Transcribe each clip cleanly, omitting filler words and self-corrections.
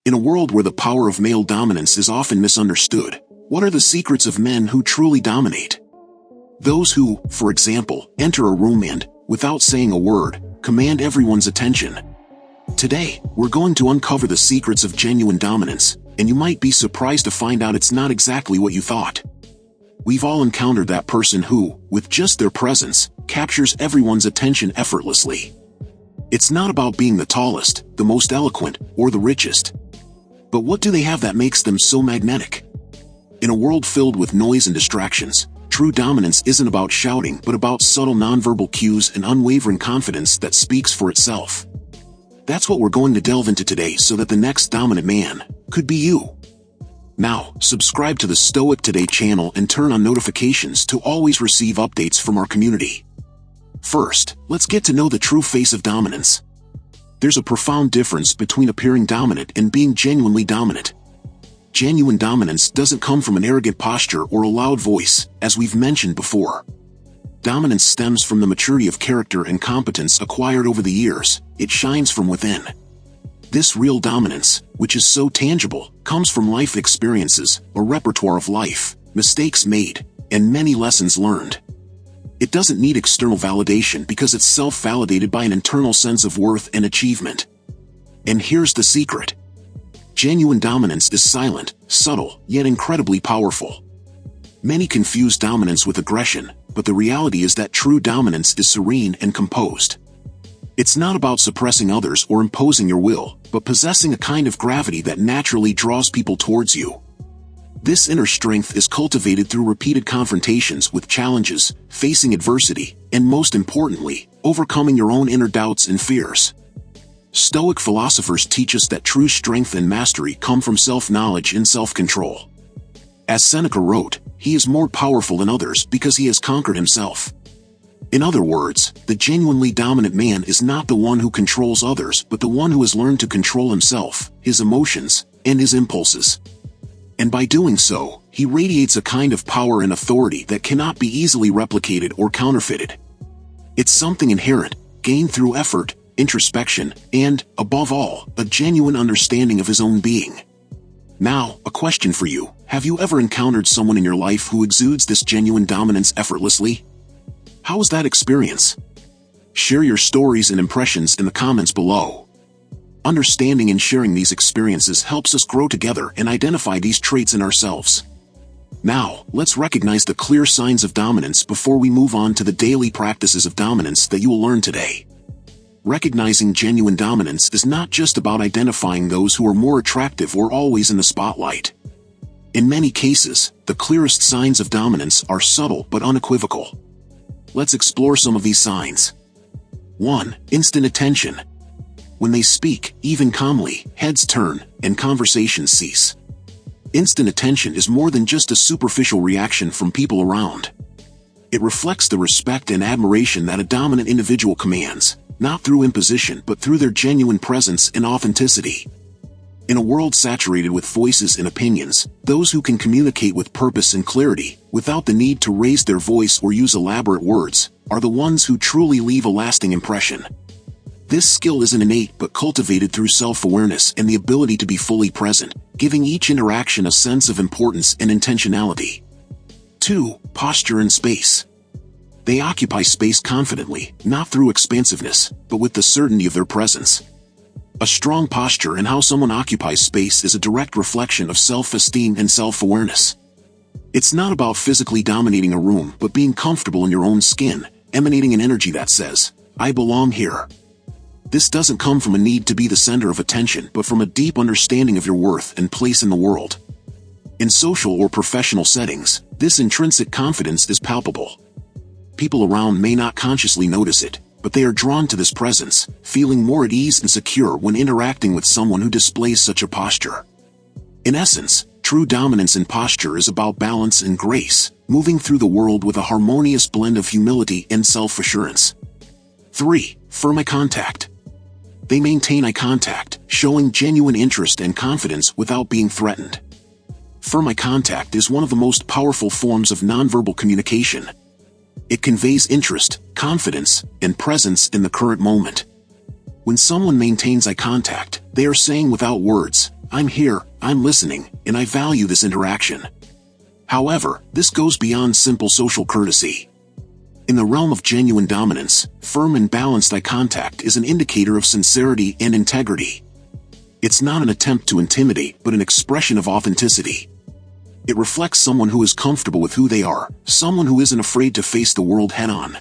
In a world where the power of male dominance is often misunderstood, what are the secrets of men who truly dominate? Those who, for example, enter a room and, without saying a word, command everyone's attention. Today, we're going to uncover the secrets of genuine dominance, and you might be surprised to find out it's not exactly what you thought. We've all encountered that person who, with just their presence, captures everyone's attention effortlessly. It's not about being the tallest, the most eloquent, or the richest. But what do they have that makes them so magnetic? In a world filled with noise and distractions, true dominance isn't about shouting but about subtle nonverbal cues and unwavering confidence that speaks for itself. That's what we're going to delve into today so that the next dominant man could be you. Now, subscribe to the Stoic Today channel and turn on notifications to always receive updates from our community. First, let's get to know the true face of dominance. There's a profound difference between appearing dominant and being genuinely dominant. Genuine dominance doesn't come from an arrogant posture or a loud voice, as we've mentioned before. Dominance stems from the maturity of character and competence acquired over the years. It shines from within. This real dominance, which is so tangible, comes from life experiences, a repertoire of life, mistakes made, and many lessons learned. It doesn't need external validation because it's self-validated by an internal sense of worth and achievement. And here's the secret. Genuine dominance is silent, subtle, yet incredibly powerful. Many confuse dominance with aggression, but the reality is that true dominance is serene and composed. It's not about suppressing others or imposing your will, but possessing a kind of gravity that naturally draws people towards you. This inner strength is cultivated through repeated confrontations with challenges, facing adversity, and most importantly, overcoming your own inner doubts and fears. Stoic philosophers teach us that true strength and mastery come from self-knowledge and self-control. As Seneca wrote, he is more powerful than others because he has conquered himself. In other words, the genuinely dominant man is not the one who controls others but the one who has learned to control himself, his emotions, and his impulses. And by doing so, he radiates a kind of power and authority that cannot be easily replicated or counterfeited. It's something inherent, gained through effort, introspection, and, above all, a genuine understanding of his own being. Now, a question for you. Have you ever encountered someone in your life who exudes this genuine dominance effortlessly? How was that experience? Share your stories and impressions in the comments below. Understanding and sharing these experiences helps us grow together and identify these traits in ourselves. Now, let's recognize the clear signs of dominance before we move on to the daily practices of dominance that you will learn today. Recognizing genuine dominance is not just about identifying those who are more attractive or always in the spotlight. In many cases, the clearest signs of dominance are subtle but unequivocal. Let's explore some of these signs. 1. Instant attention. When they speak, even calmly, heads turn, and conversations cease. Instant attention is more than just a superficial reaction from people around. It reflects the respect and admiration that a dominant individual commands, not through imposition but through their genuine presence and authenticity. In a world saturated with voices and opinions, those who can communicate with purpose and clarity, without the need to raise their voice or use elaborate words, are the ones who truly leave a lasting impression. This skill isn't innate but cultivated through self-awareness and the ability to be fully present, giving each interaction a sense of importance and intentionality. 2. Posture and space. They occupy space confidently, not through expansiveness, but with the certainty of their presence. A strong posture and how someone occupies space is a direct reflection of self-esteem and self-awareness. It's not about physically dominating a room but being comfortable in your own skin, emanating an energy that says, "I belong here." This doesn't come from a need to be the center of attention but from a deep understanding of your worth and place in the world. In social or professional settings, this intrinsic confidence is palpable. People around may not consciously notice it, but they are drawn to this presence, feeling more at ease and secure when interacting with someone who displays such a posture. In essence, true dominance in posture is about balance and grace, moving through the world with a harmonious blend of humility and self-assurance. 3. Firm eye contact. They maintain eye contact, showing genuine interest and confidence without being threatened. Firm eye contact is one of the most powerful forms of nonverbal communication. It conveys interest, confidence, and presence in the current moment. When someone maintains eye contact, they are saying without words, I'm here, I'm listening, and I value this interaction. However, this goes beyond simple social courtesy. In the realm of genuine dominance, firm and balanced eye contact is an indicator of sincerity and integrity. It's not an attempt to intimidate, but an expression of authenticity. It reflects someone who is comfortable with who they are, someone who isn't afraid to face the world head-on.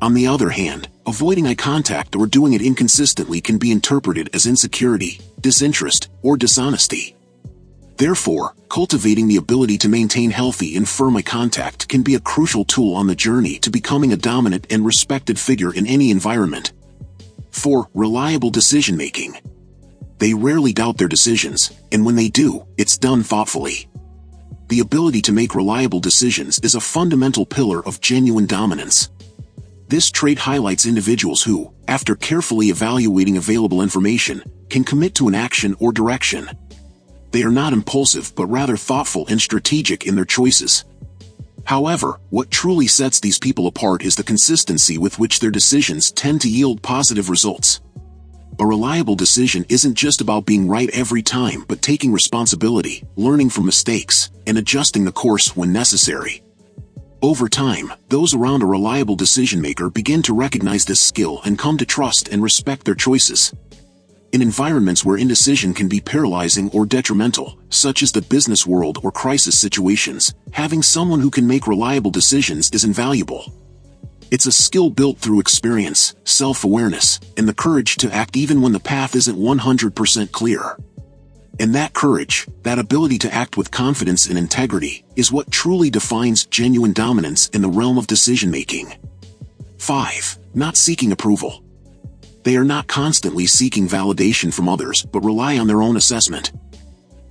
On the other hand, avoiding eye contact or doing it inconsistently can be interpreted as insecurity, disinterest, or dishonesty. Therefore, cultivating the ability to maintain healthy and firm eye contact can be a crucial tool on the journey to becoming a dominant and respected figure in any environment. 4. Reliable decision-making. They rarely doubt their decisions, and when they do, it's done thoughtfully. The ability to make reliable decisions is a fundamental pillar of genuine dominance. This trait highlights individuals who, after carefully evaluating available information, can commit to an action or direction. They are not impulsive but rather thoughtful and strategic in their choices. However, what truly sets these people apart is the consistency with which their decisions tend to yield positive results. A reliable decision isn't just about being right every time but taking responsibility, learning from mistakes, and adjusting the course when necessary. Over time, those around a reliable decision-maker begin to recognize this skill and come to trust and respect their choices. In environments where indecision can be paralyzing or detrimental, such as the business world or crisis situations, having someone who can make reliable decisions is invaluable. It's a skill built through experience, self-awareness, and the courage to act even when the path isn't 100% clear. And that courage, that ability to act with confidence and integrity, is what truly defines genuine dominance in the realm of decision-making. 5. Not seeking approval. They are not constantly seeking validation from others but rely on their own assessment.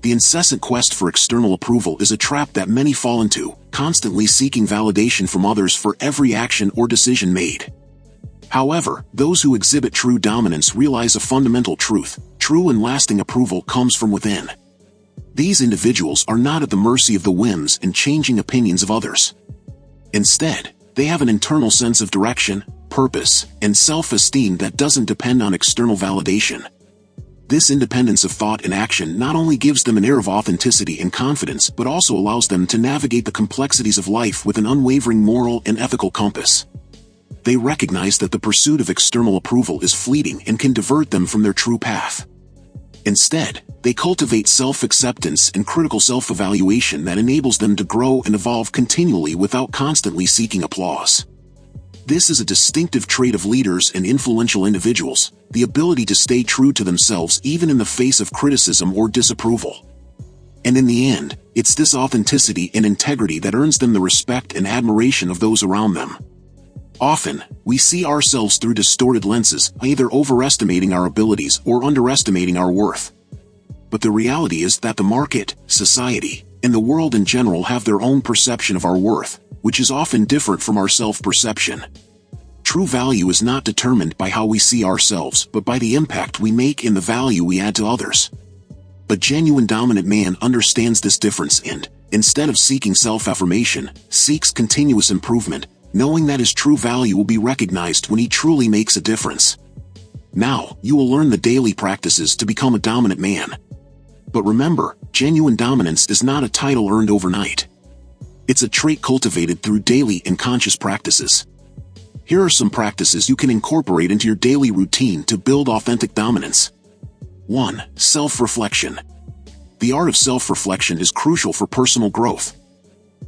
The incessant quest for external approval is a trap that many fall into, constantly seeking validation from others for every action or decision made. However, those who exhibit true dominance realize a fundamental truth: true and lasting approval comes from within. These individuals are not at the mercy of the whims and changing opinions of others. Instead, they have an internal sense of direction, purpose, and self-esteem that doesn't depend on external validation. This independence of thought and action not only gives them an air of authenticity and confidence but also allows them to navigate the complexities of life with an unwavering moral and ethical compass. They recognize that the pursuit of external approval is fleeting and can divert them from their true path. Instead, they cultivate self-acceptance and critical self-evaluation that enables them to grow and evolve continually without constantly seeking applause. This is a distinctive trait of leaders and influential individuals, the ability to stay true to themselves even in the face of criticism or disapproval. And in the end, it's this authenticity and integrity that earns them the respect and admiration of those around them. Often, we see ourselves through distorted lenses, either overestimating our abilities or underestimating our worth. But the reality is that the market, society, and the world in general have their own perception of our worth, which is often different from our self-perception. True value is not determined by how we see ourselves but by the impact we make and the value we add to others. A genuine dominant man understands this difference and, instead of seeking self-affirmation, seeks continuous improvement, knowing that his true value will be recognized when he truly makes a difference. Now, you will learn the daily practices to become a dominant man. But remember, genuine dominance is not a title earned overnight. It's a trait cultivated through daily and conscious practices. Here are some practices you can incorporate into your daily routine to build authentic dominance. 1. Self-reflection. The art of self-reflection is crucial for personal growth.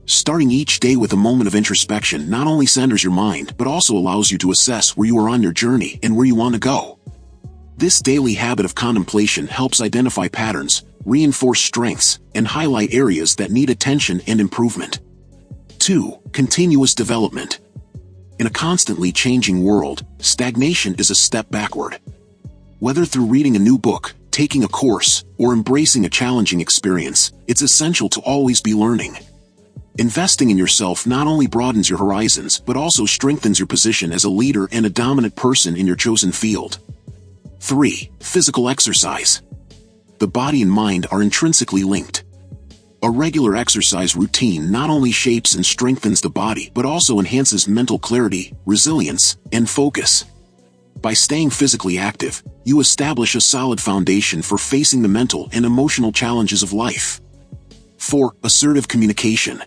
Starting each day with a moment of introspection not only centers your mind but also allows you to assess where you are on your journey and where you want to go. This daily habit of contemplation helps identify patterns, reinforce strengths, and highlight areas that need attention and improvement. 2. Continuous development. In a constantly changing world, stagnation is a step backward. Whether through reading a new book, taking a course, or embracing a challenging experience, it's essential to always be learning. Investing in yourself not only broadens your horizons but also strengthens your position as a leader and a dominant person in your chosen field. 3. Physical exercise. The body and mind are intrinsically linked. A regular exercise routine not only shapes and strengthens the body but also enhances mental clarity, resilience, and focus. By staying physically active, you establish a solid foundation for facing the mental and emotional challenges of life. 4. Assertive communication.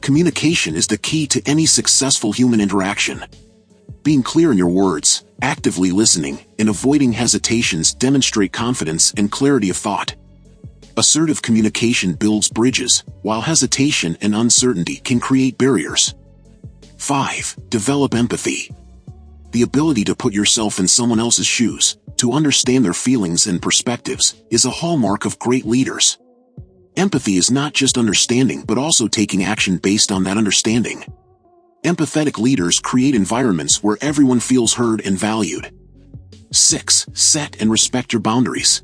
Communication is the key to any successful human interaction. Being clear in your words, actively listening, and avoiding hesitations demonstrate confidence and clarity of thought. Assertive communication builds bridges, while hesitation and uncertainty can create barriers. 5. Develop empathy. The ability to put yourself in someone else's shoes, to understand their feelings and perspectives, is a hallmark of great leaders. Empathy is not just understanding but also taking action based on that understanding. Empathetic leaders create environments where everyone feels heard and valued. 6. Set and respect your boundaries.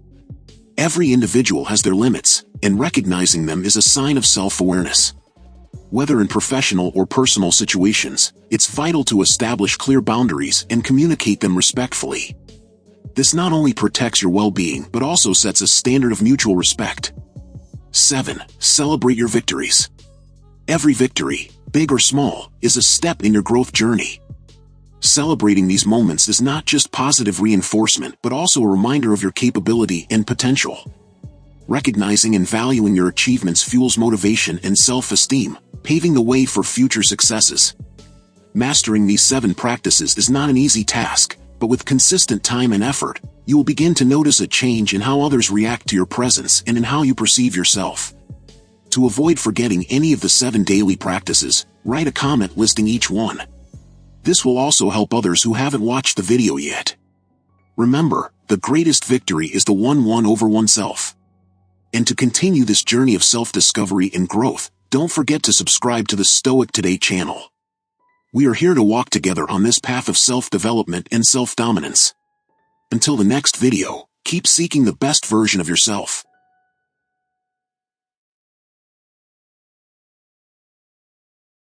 Every individual has their limits, and recognizing them is a sign of self-awareness. Whether in professional or personal situations, it's vital to establish clear boundaries and communicate them respectfully. This not only protects your well-being but also sets a standard of mutual respect. 7. Celebrate your victories. Every victory, big or small, is a step in your growth journey. Celebrating these moments is not just positive reinforcement but also a reminder of your capability and potential. Recognizing and valuing your achievements fuels motivation and self-esteem, paving the way for future successes. Mastering these 7 practices is not an easy task, but with consistent time and effort, you will begin to notice a change in how others react to your presence and in how you perceive yourself. To avoid forgetting any of the 7 daily practices, write a comment listing each one. This will also help others who haven't watched the video yet. Remember, the greatest victory is the one won over oneself. And to continue this journey of self-discovery and growth, don't forget to subscribe to the Stoic Today channel. We are here to walk together on this path of self-development and self-dominance. Until the next video, keep seeking the best version of yourself.